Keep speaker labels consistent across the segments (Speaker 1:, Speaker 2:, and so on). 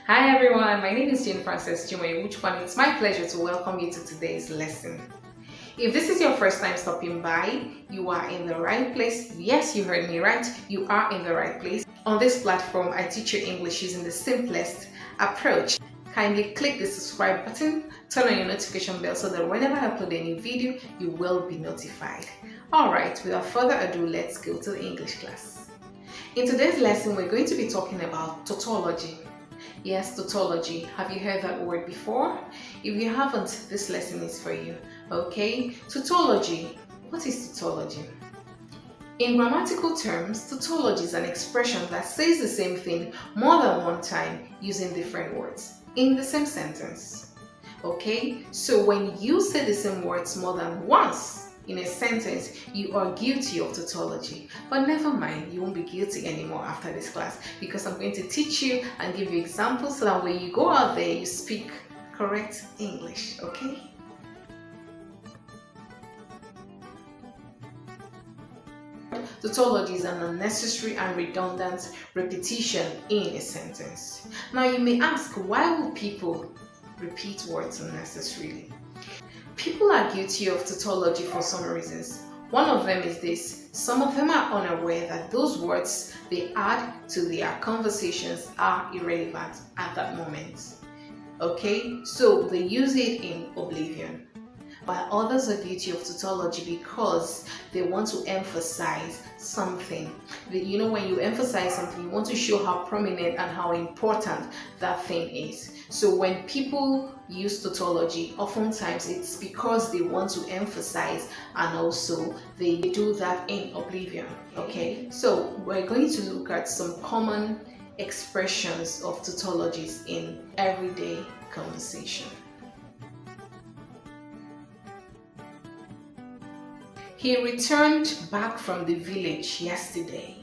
Speaker 1: Hi everyone, my name is Jane Frances Jimoye, which one it's my pleasure to welcome you to today's lesson. If this is your first time stopping by, you are in the right place. Yes, you heard me right. You are in the right place. On this platform, I teach you English using the simplest approach. Kindly click the subscribe button, turn on your notification bell so that whenever I upload a new video, you will be notified. Alright, without further ado, let's go to the English class. In today's lesson, we're going to be talking about tautology. Yes, tautology. Have you heard that word before? If you haven't, this lesson is for you. Okay, tautology. What is tautology? In grammatical terms, tautology is an expression that says the same thing more than one time using different words in the same sentence. Okay, so when you say the same words more than once in a sentence, you are guilty of tautology. But never mind, you won't be guilty anymore after this class because I'm going to teach you and give you examples so that when you go out there, you speak correct English. Okay? Tautology is an unnecessary and redundant repetition in a sentence. Now you may ask, why will people repeat words unnecessarily? People are guilty of tautology for some reasons. One of them is this: some of them are unaware that those words they add to their conversations are irrelevant at that moment. Okay, so they use it in oblivion. While others are guilty of tautology because they want to emphasize something. You know, when you emphasize something, you want to show how prominent and how important that thing is. So when people use tautology, oftentimes it's because they want to emphasize, and also they do that in oblivion. Okay, so we're going to look at some common expressions of tautologies in everyday conversation. He returned back from the village yesterday.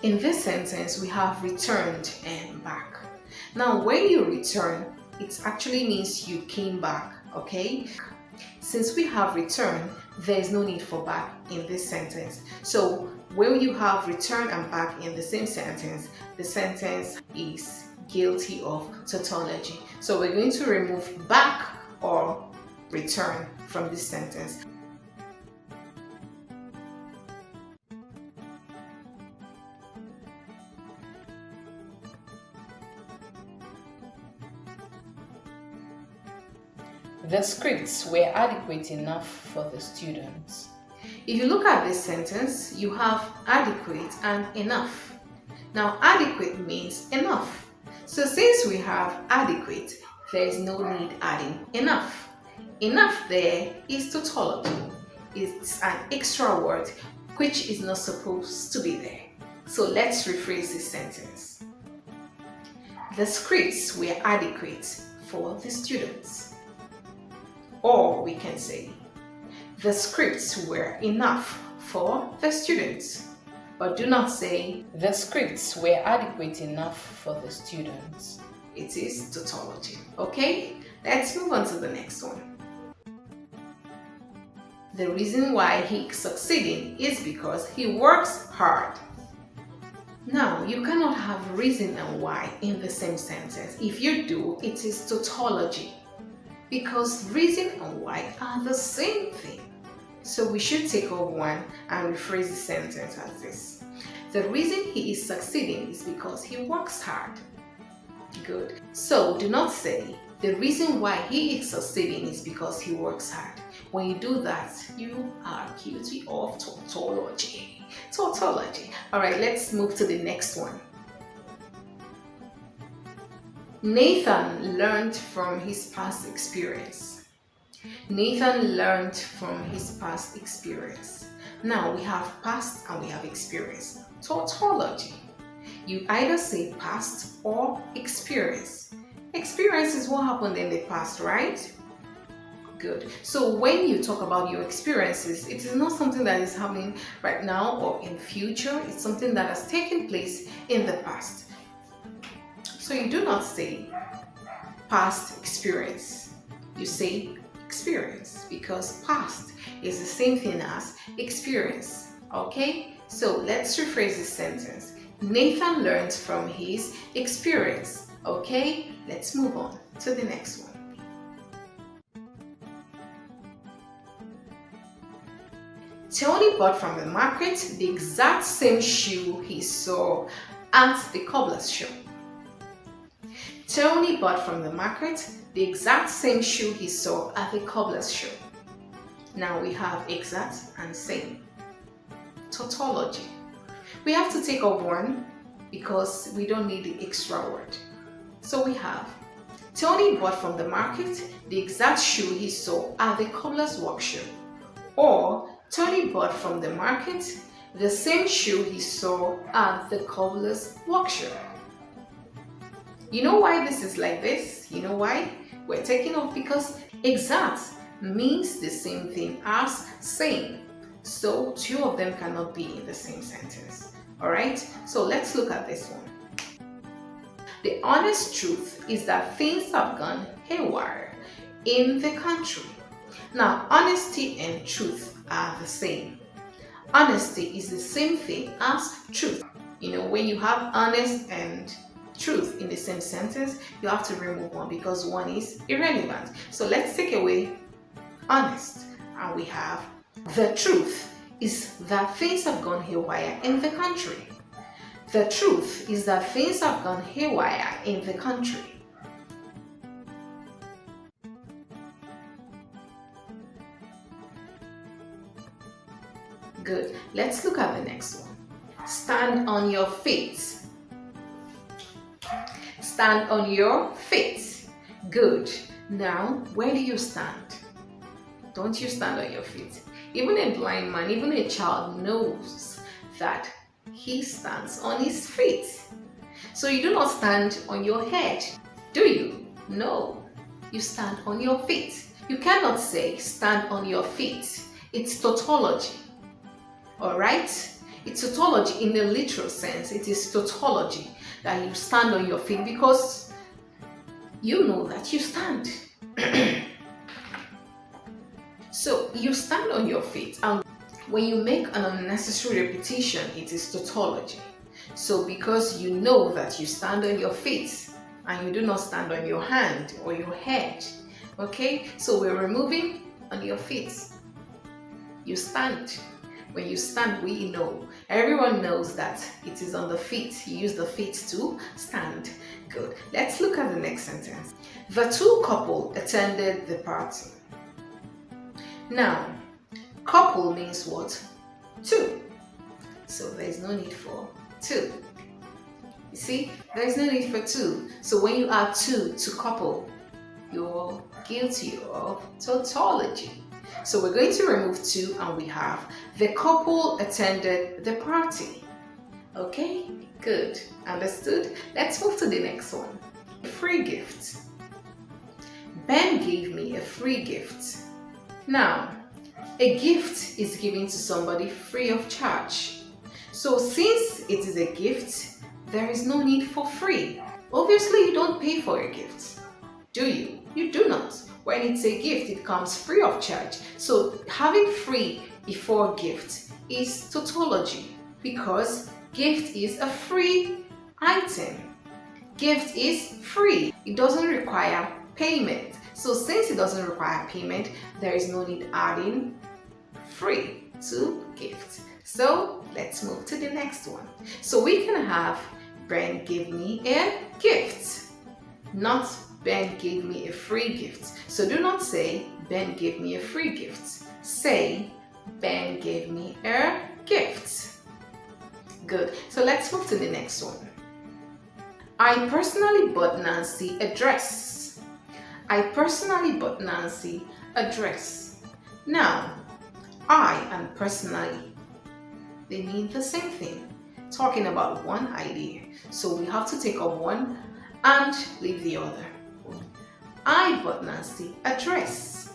Speaker 1: In this sentence, we have returned and back. Now, when you return, it actually means you came back, okay? Since we have returned, there is no need for back in this sentence. So, when you have return and back in the same sentence, the sentence is guilty of tautology. So, we're going to remove back or return from this sentence. The scripts were adequate enough for the students. If you look at this sentence, you have adequate and enough. Now, adequate means enough. So since we have adequate, there is no need adding enough. Enough there is tautology. It's an extra word which is not supposed to be there. So let's rephrase this sentence. The scripts were adequate for the students. Or we can say, the scripts were enough for the students. But do not say, the scripts were adequate enough for the students. It is tautology. Okay, let's move on to the next one. The reason why he's succeeding is because he works hard. Now, you cannot have reason and why in the same sentence. If you do, it is tautology. Because reason and why are the same thing. So we should take off one and rephrase the sentence as this. The reason he is succeeding is because he works hard. Good. So do not say, the reason why he is succeeding is because he works hard. When you do that, you are guilty of tautology. Tautology. Alright, let's move to the next one. Nathan learned from his past experience. Nathan learned from his past experience. Now we have past and we have experience. Tautology. You either say past or experience. Experience is what happened in the past, right? Good. So when you talk about your experiences, it is not something that is happening right now or in future. It's something that has taken place in the past. So you do not say past experience. You say experience because past is the same thing as experience. Okay? So let's rephrase this sentence. Nathan learned from his experience. Okay, let's move on to the next one. Tony bought from the market the exact same shoe he saw at the cobbler's shop. Tony bought from the market the exact same shoe he saw at the cobbler's shop. Now we have exact and same. Tautology. We have to take off one because we don't need the extra word. So we have Tony bought from the market the exact shoe he saw at the cobbler's workshop. Or Tony bought from the market the same shoe he saw at the cobbler's workshop. You know why this is like this? You know why? We're taking off because exact means the same thing as same. So two of them cannot be in the same sentence. Alright? So let's look at this one. The honest truth is that things have gone haywire in the country. Now, honesty and truth are the same. Honesty is the same thing as truth. You know, when you have honest and truth in the same sentence, you have to remove one because one is irrelevant. So let's take away honest, and we have the truth is that things have gone haywire in the country. The truth is that things have gone haywire in the country. Good. Let's look at the next one. Stand on your feet. Stand on your feet. Good. Now, where do you stand? Don't you stand on your feet? Even a blind man, even a child knows that he stands on his feet. So you do not stand on your head, do you? No. You stand on your feet. You cannot say stand on your feet. It's tautology. Alright? It's tautology in the literal sense. It is tautology that you stand on your feet because you know that you stand. So you stand on your feet, and when you make an unnecessary repetition, it is tautology. So because you know that you stand on your feet and you do not stand on your hand or your head, okay? So we're removing on your feet. You stand. When you stand, we know. Everyone knows that it is on the feet. You use the feet to stand. Good. Let's look at the next sentence. The two couple attended the party. Now, couple means what? Two. So there's no need for two. You see, there's no need for two. So when you add two to couple, you're guilty of tautology. So we're going to remove two, and we have the couple attended the party. Okay, good. Understood? Let's move to the next one. Free gift. Ben gave me a free gift. Now, a gift is given to somebody free of charge. So since it is a gift, there is no need for free. Obviously, you don't pay for a gift, do you? You do not. When it's a gift, it comes free of charge. So having free before gift is tautology because gift is a free item. Gift is free. It doesn't require payment. So since it doesn't require payment, there is no need adding free to gift. So let's move to the next one. So we can have Ben gave me a gift, not Ben gave me a free gift. So do not say Ben gave me a free gift. Say Ben gave me a gift. Good. So let's move to the next one. I personally bought Nancy a dress. I personally bought Nancy a dress. Now, I and personally, they mean the same thing. Talking about one idea. So we have to take up one and leave the other. I bought Nancy a dress.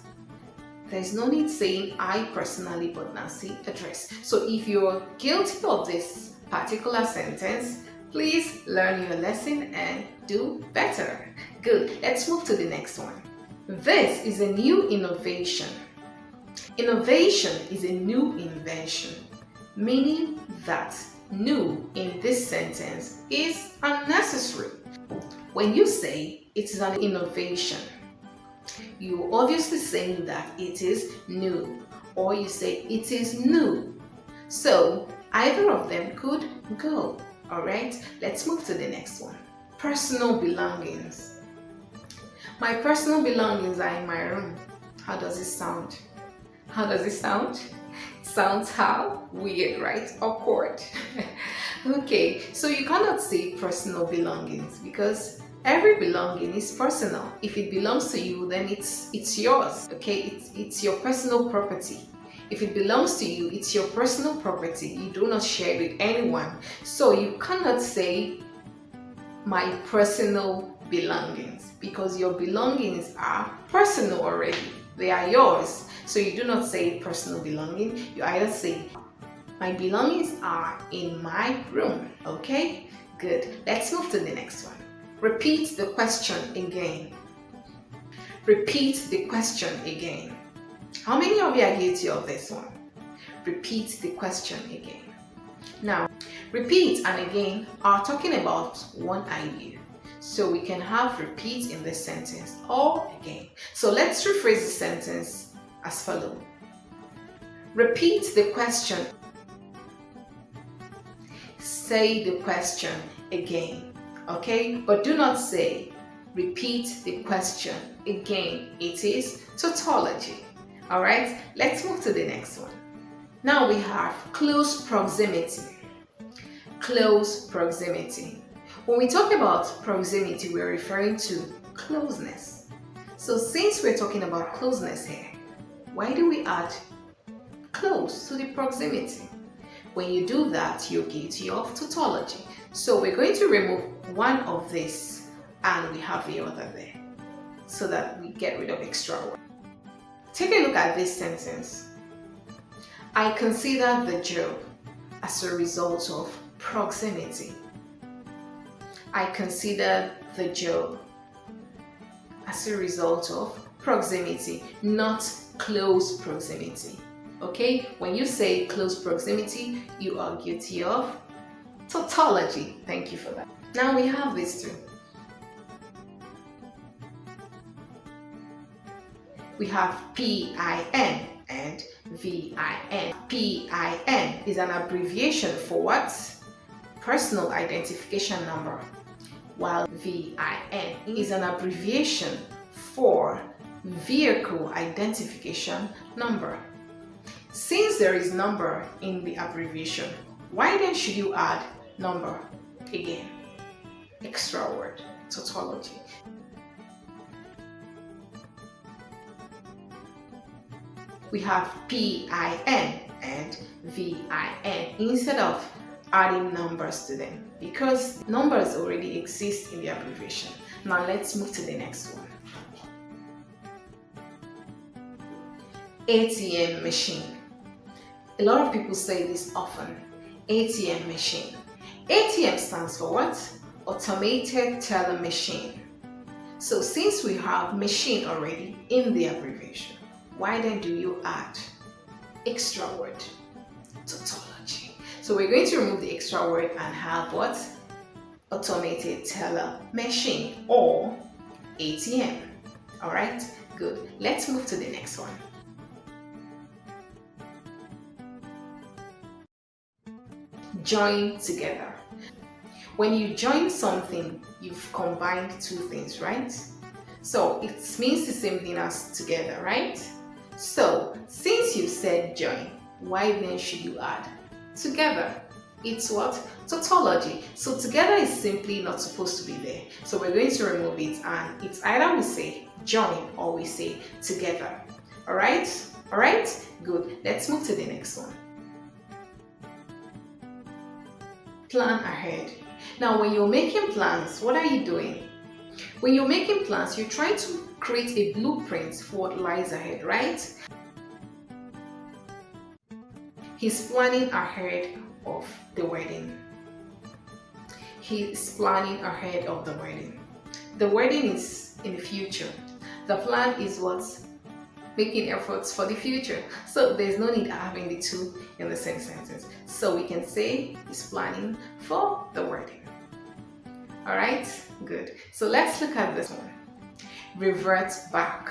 Speaker 1: There's no need saying I personally bought Nancy a dress. So if you're guilty of this particular sentence, please learn your lesson and do better. Good. Let's move to the next one. This is a new innovation. Innovation is a new invention, meaning that new in this sentence is unnecessary. When you say it is an innovation, you obviously saying that it is new, or you say it is new. So either of them could go. Alright, let's move to the next one. Personal belongings. My personal belongings are in my room. How does it sound? How does it sound? It sounds how? Weird, right? Awkward. Okay, so you cannot say personal belongings because every belonging is personal. If it belongs to you, then it's yours. Okay, it's your personal property. If it belongs to you, it's your personal property. You do not share it with anyone. So you cannot say my personal belongings because your belongings are personal already. They are yours. So you do not say personal belonging. You either say my belongings are in my room. Okay? Good. Let's move to the next one. Repeat the question again. Repeat the question again. How many of you are guilty of this one? Repeat the question again. Now, repeat and again are talking about one idea. So we can have repeat in this sentence or again. So let's rephrase the sentence as follows. Repeat the question. Say the question again. Okay? But do not say repeat the question again. It is tautology. Alright? Let's move to the next one. Now we have close proximity. Close proximity. When we talk about proximity, we're referring to closeness. So since we're talking about closeness here, why do we add close to the proximity? When you do that, you're guilty of tautology. So we're going to remove one of this and we have the other there so that we get rid of extra word. Take a look at this sentence. I consider the job as a result of proximity. I consider the job as a result of proximity, not close proximity. Okay? When you say close proximity, you are guilty of tautology. Thank you for that. Now we have these two. We have PIN and VIN. PIN is an abbreviation for what? Personal identification number, while VIN is an abbreviation for vehicle identification number. Since there is number in the abbreviation, why then should you add number again? Extra word, tautology. We have PIN and VIN instead of adding numbers to them because numbers already exist in the abbreviation. Now let's move to the next one. ATM machine. A lot of people say this often. ATM machine. ATM stands for what? Automated teller machine. So since we have machine already in the abbreviation, why then do you add extra word? Tautology. So we're going to remove the extra word and have what? Automated teller machine or ATM. Alright, good. Let's move to the next one. Join together. When you join something, you've combined two things, right? So it means the same thing as together, right? So since you said join, why then should you add together? It's what? Tautology. So together is simply not supposed to be there. So we're going to remove it and it's either we say join or we say together. Alright? Alright? Good. Let's move to the next one. Plan ahead. Now when you're making plans, what are you doing? When you're making plans, you're trying to create a blueprint for what lies ahead, right? He's planning ahead of the wedding. He's planning ahead of the wedding. The wedding is in the future. The plan is what? making efforts for the future. So there's no need of having the two in the same sentence. So we can say he's planning for the wedding. All right, good. So let's look at this one. Revert back.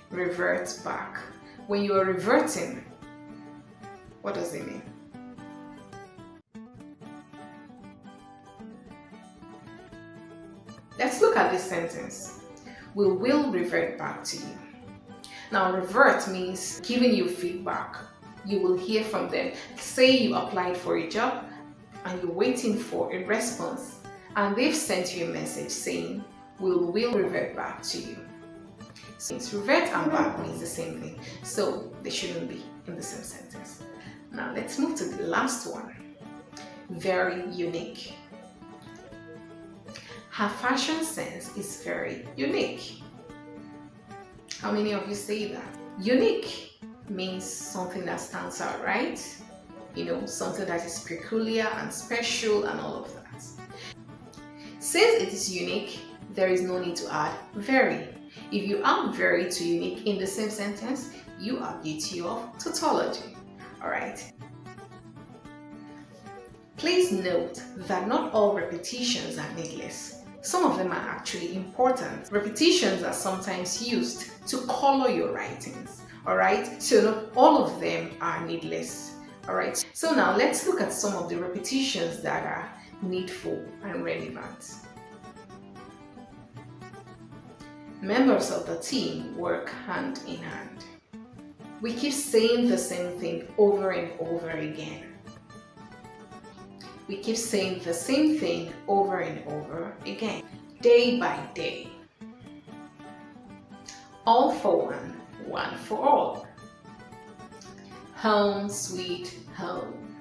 Speaker 1: Revert back. When you are reverting, what does it mean? Let's look at this sentence. We will revert back to you. Now, revert means giving you feedback. You will hear from them. Say you applied for a job and you're waiting for a response, and they've sent you a message saying, we will revert back to you. So it's revert and back means the same thing. So they shouldn't be in the same sentence. Now let's move to the last one. Very unique. Her fashion sense is very unique. How many of you say that? Unique means something that stands out, right? You know, something that is peculiar and special and all of that. Since it is unique, there is no need to add very. If you add very to unique in the same sentence, you are guilty of tautology. Alright. Please note that not all repetitions are needless. Some of them are actually important. Repetitions are sometimes used to color your writings. Alright, so not all of them are needless. Alright, so now let's look at some of the repetitions that are needful and relevant. Members of the team work hand in hand. We keep saying the same thing over and over again. We keep saying the same thing over and over again, day by day. All for one, one for all. Home sweet home.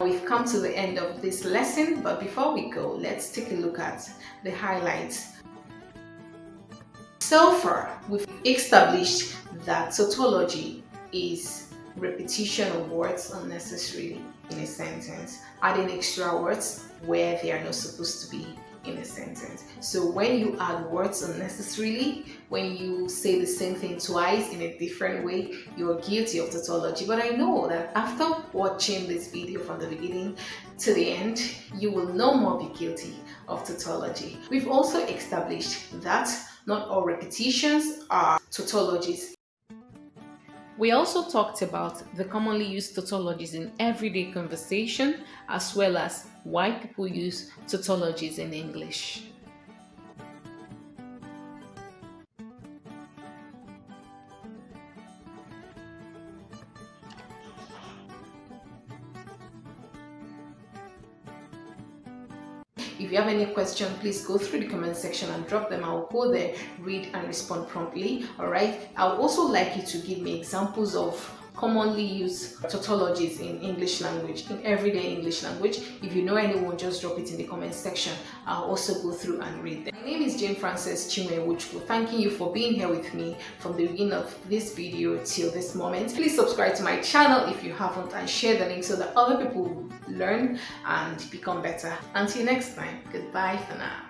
Speaker 1: We've come to the end of this lesson, but before we go, let's take a look at the highlights. So far, we've established that tautology is repetition of words unnecessarily in a sentence, adding extra words where they are not supposed to be in a sentence. So when you add words unnecessarily, when you say the same thing twice in a different way, you're guilty of tautology. But I know that after watching this video from the beginning to the end, you will no more be guilty of tautology. We've also established that not all repetitions are tautologies. We also talked about the commonly used tautologies in everyday conversation, as well as why people use tautologies in English. If you have any question, please go through the comment section and drop them. I'll go there, read and respond promptly. Alright, I would also like you to give me examples of commonly used tautologies in English language, in everyday English language. If you know anyone, just drop it in the comment section. I'll also go through and read them. My name is Jane Frances Chinwe-Wuchukwu. Thanking you for being here with me from the beginning of this video till this moment. Please subscribe to my channel if you haven't and share the link so that other people will learn and become better. Until next time, goodbye for now.